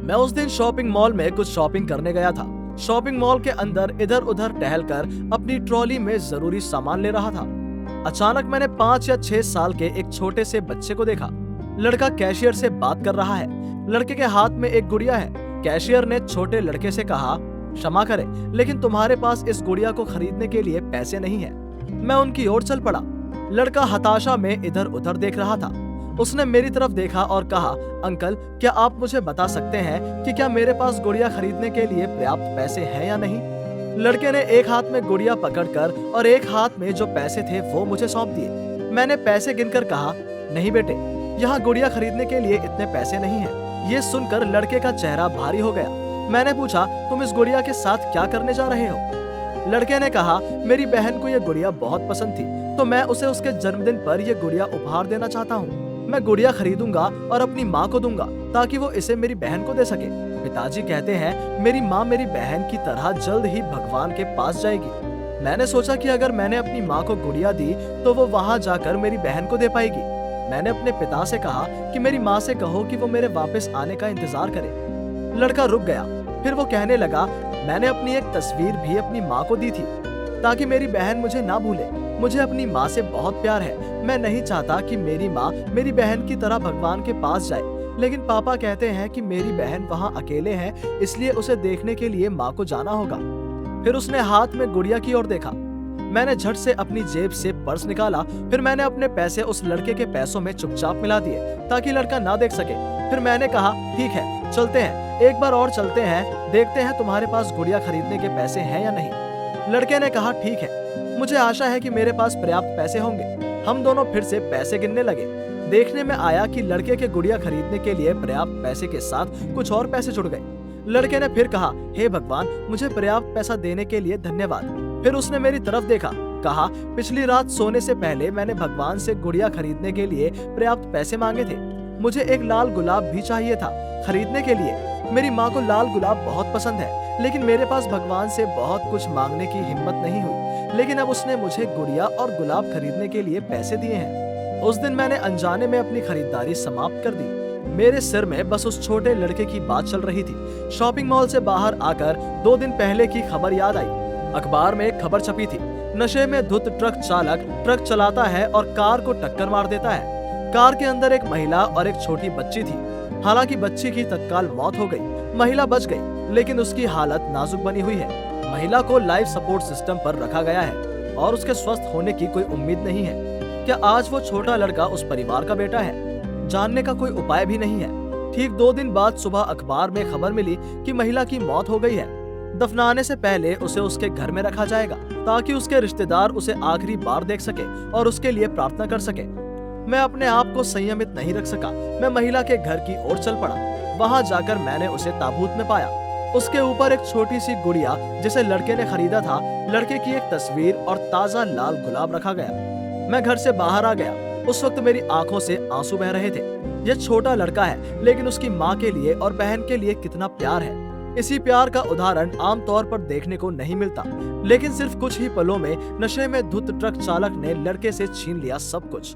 मैं उस दिन शॉपिंग मॉल में कुछ शॉपिंग करने गया था। शॉपिंग मॉल के अंदर इधर उधर टहलकर अपनी ट्रॉली में जरूरी सामान ले रहा था। अचानक मैंने 5 या 6 साल के एक छोटे से बच्चे को देखा। लड़का कैशियर से बात कर रहा है। लड़के के हाथ में एक गुड़िया है। कैशियर ने छोटे लड़के से कहा, क्षमा करें, लेकिन तुम्हारे पास इस गुड़िया को खरीदने के लिए पैसे नहीं है। मैं उनकी ओर चल पड़ा। लड़का हताशा में इधर उधर देख रहा था। उसने मेरी तरफ देखा और कहा, अंकल, क्या आप मुझे बता सकते हैं कि क्या मेरे पास गुड़िया खरीदने के लिए पर्याप्त पैसे हैं या नहीं? लड़के ने एक हाथ में गुड़िया पकड़कर और एक हाथ में जो पैसे थे वो मुझे सौंप दिए। मैंने पैसे गिनकर कहा, नहीं बेटे, यहाँ गुड़िया खरीदने के लिए इतने पैसे नहीं हैं। ये सुनकर लड़के का चेहरा भारी हो गया। मैंने पूछा, तुम इस गुड़िया के साथ क्या करने जा रहे हो? लड़के ने कहा, मेरी बहन को ये गुड़िया बहुत पसंद थी, तो मैं उसे उसके जन्मदिन पर यह गुड़िया उपहार देना चाहता हूँ। मैं गुड़िया खरीदूंगा और अपनी माँ को दूंगा ताकि वो इसे मेरी बहन को दे सके। पिताजी कहते हैं मेरी माँ मेरी बहन की तरह जल्द ही भगवान के पास जाएगी। मैंने सोचा कि अगर मैंने अपनी माँ को गुड़िया दी तो वो वहाँ जाकर मेरी बहन को दे पाएगी। मैंने अपने पिता से कहा कि मेरी माँ से कहो कि वो मेरे वापस आने का इंतजार करे। लड़का रुक गया। फिर वो कहने लगा, मैंने अपनी एक तस्वीर भी अपनी माँ को दी थी ताकि मेरी बहन मुझे ना भूले। मुझे अपनी माँ से बहुत प्यार है। मैं नहीं चाहता कि मेरी माँ मेरी बहन की तरह भगवान के पास जाए, लेकिन पापा कहते हैं कि मेरी बहन वहाँ अकेले है, इसलिए उसे देखने के लिए माँ को जाना होगा। फिर उसने हाथ में गुड़िया की ओर देखा। मैंने झट से अपनी जेब से पर्स निकाला। फिर मैंने अपने पैसे उस लड़के के पैसों में चुपचाप मिला दिए ताकि लड़का ना देख सके। फिर मैंने कहा, ठीक है, चलते हैं, एक बार और चलते हैं, देखते हैं तुम्हारे पास गुड़िया खरीदने के पैसे हैं या नहीं। लड़के ने कहा, ठीक है, मुझे आशा है कि मेरे पास पर्याप्त पैसे होंगे। हम दोनों फिर से पैसे गिनने लगे। देखने में आया कि लड़के के गुड़िया खरीदने के लिए पर्याप्त पैसे के साथ कुछ और पैसे जुड़ गए। लड़के ने फिर कहा, हे भगवान, मुझे पर्याप्त पैसा देने के लिए धन्यवाद। फिर उसने मेरी तरफ देखा, कहा, पिछली रात सोने से पहले मैंने भगवान से गुड़िया खरीदने के लिए पर्याप्त पैसे मांगे थे। मुझे एक लाल गुलाब भी चाहिए था खरीदने के लिए। मेरी माँ को लाल गुलाब बहुत पसंद है, लेकिन मेरे पास भगवान से बहुत कुछ मांगने की हिम्मत नहीं हुई। लेकिन अब उसने मुझे गुड़िया और गुलाब खरीदने के लिए पैसे दिए हैं। उस दिन मैंने अनजाने में अपनी खरीदारी समाप्त कर दी। मेरे सिर में बस उस छोटे लड़के की बात चल रही थी। शॉपिंग मॉल से बाहर आकर 2 दिन पहले की खबर याद आई। अखबार में एक खबर छपी थी, नशे में धुत ट्रक चालक ट्रक चलाता है और कार को टक्कर मार देता है। कार के अंदर एक महिला और एक छोटी बच्ची थी। हालांकि बच्ची की तत्काल मौत हो गई। महिला बच गई, लेकिन उसकी हालत नाजुक बनी हुई है। महिला को लाइफ सपोर्ट सिस्टम पर रखा गया है और उसके स्वस्थ होने की कोई उम्मीद नहीं है। क्या आज वो छोटा लड़का उस परिवार का बेटा है? जानने का कोई उपाय भी नहीं है। ठीक 2 दिन बाद सुबह अखबार में खबर मिली कि महिला की मौत हो गई है। दफनाने से पहले उसे उसके घर में रखा जाएगा ताकि उसके रिश्तेदार उसे आखिरी बार देख सके और उसके लिए प्रार्थना कर सके। मैं अपने आप को संयमित नहीं रख सका। मैं महिला के घर की ओर चल पड़ा। वहां जाकर मैंने उसे ताबूत में पाया। उसके ऊपर एक छोटी सी गुड़िया जिसे लड़के ने खरीदा था, लड़के की एक तस्वीर और ताजा लाल गुलाब रखा गया। मैं घर से बाहर आ गया। उस वक्त मेरी आंखों से आंसू बह रहे थे। यह छोटा लड़का है, लेकिन उसकी माँ के लिए और बहन के लिए कितना प्यार है। इसी प्यार का उदाहरण आमतौर पर देखने को नहीं मिलता, लेकिन सिर्फ कुछ ही पलों में नशे में धुत ट्रक चालक ने लड़के से छीन लिया सब कुछ।